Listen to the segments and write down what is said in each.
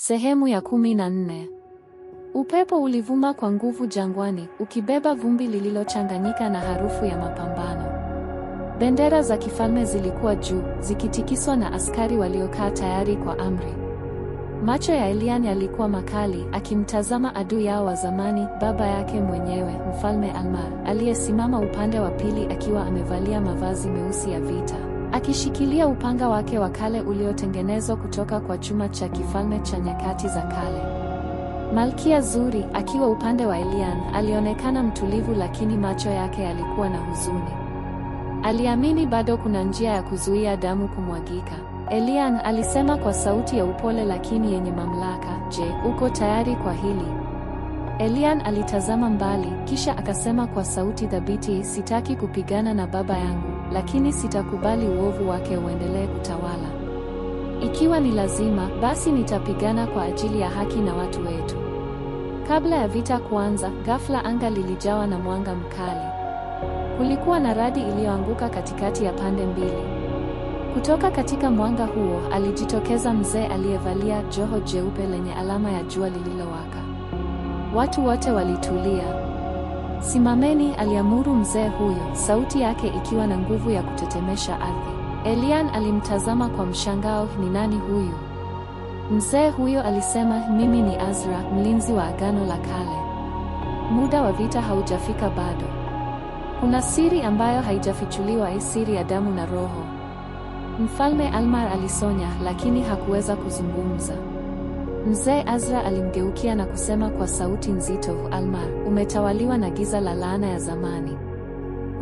Sehemu ya 14. Upepo ulivuma kwa nguvu jangwani, ukibeba vumbi lililochanganyika na harufu ya mapambano. Bendera za kifalme zilikuwa juu, zikitikiswa na askari waliokaa tayari kwa amri. Macho ya Elian yalikuwa makali, akimtazama adui yao wa zamani, baba yake mwenyewe, Mfalme Almar, aliyesimama upande wa pili akiwa amevalia mavazi meusi ya vita, akishikilia upanga wake wa kale uliotengenezwa kutoka kwa chuma cha kifalme cha nyakati za kale. Malkia Zuri, akiwa upande wa Elian, alionekana mtulivu, lakini macho yake yalikuwa na huzuni. Aliamini bado kuna njia ya kuzuia damu kumwagika. Elian alisema kwa sauti ya upole lakini yenye mamlaka, "Je, uko tayari kwa hili?" Elian alitazama mbali, kisha akasema kwa sauti thabiti, "Sitaki kupigana na baba yangu, lakini sitakubali uovu wake uendelee kutawala. Ikiwa ni lazima, basi nitapigana kwa ajili ya haki na watu wetu." Kabla ya vita kuanza, ghafla anga lilijawa na mwanga mkali. Kulikuwa na radi iliyoanguka katikati ya pande mbili. Kutoka katika mwanga huo, alijitokeza mzee aliyevalia joho jeupe lenye alama ya jua lililowaka. Watu wote walitulia. "Simameni," aliamuru mzee huyo, sauti yake ikiwa na nguvu ya kutetemesha ardhi. Elian alimtazama kwa mshangao. "Ni nani huyu?" Mzee huyo alisema, "Mimi ni Azra, mlinzi wa Agano la Kale. Muda wa vita haujafika bado. Kuna siri ambayo haijafichuliwa, siri ya damu na roho." Mfalme Almar alisonya, lakini hakuweza kuzungumza. Mzee Azra alimgeukia na kusema kwa sauti nzito, "Almar, umetawaliwa na giza la laana ya zamani.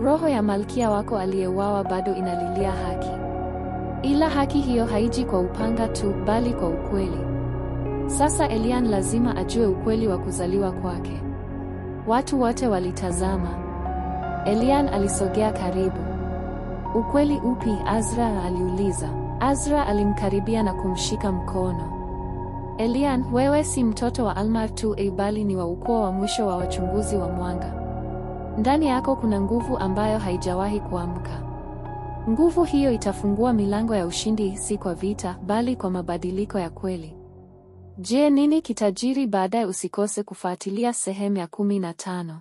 Roho ya malkia wako aliyeuawa bado inalilia haki. Ila haki hiyo haiji kwa upanga tu, bali kwa ukweli. Sasa Elian lazima ajue ukweli wa kuzaliwa kwake." Watu wote walitazama. Elian alisogea karibu. "Ukweli upi?" Azra aliuliza. Azra alimkaribia na kumshika mkono. "Elian, wewe si mtoto wa Almar tu, bali ni wa ukoo wa mwisho wa wachunguzi wa mwanga. Ndani yako kuna nguvu ambayo haijawahi kuamka. Nguvu hiyo itafungua milango ya ushindi, si kwa vita, bali kwa mabadiliko ya kweli." Je, nini kitajiri baadaye? Usikose kufuatilia sehemu ya 15.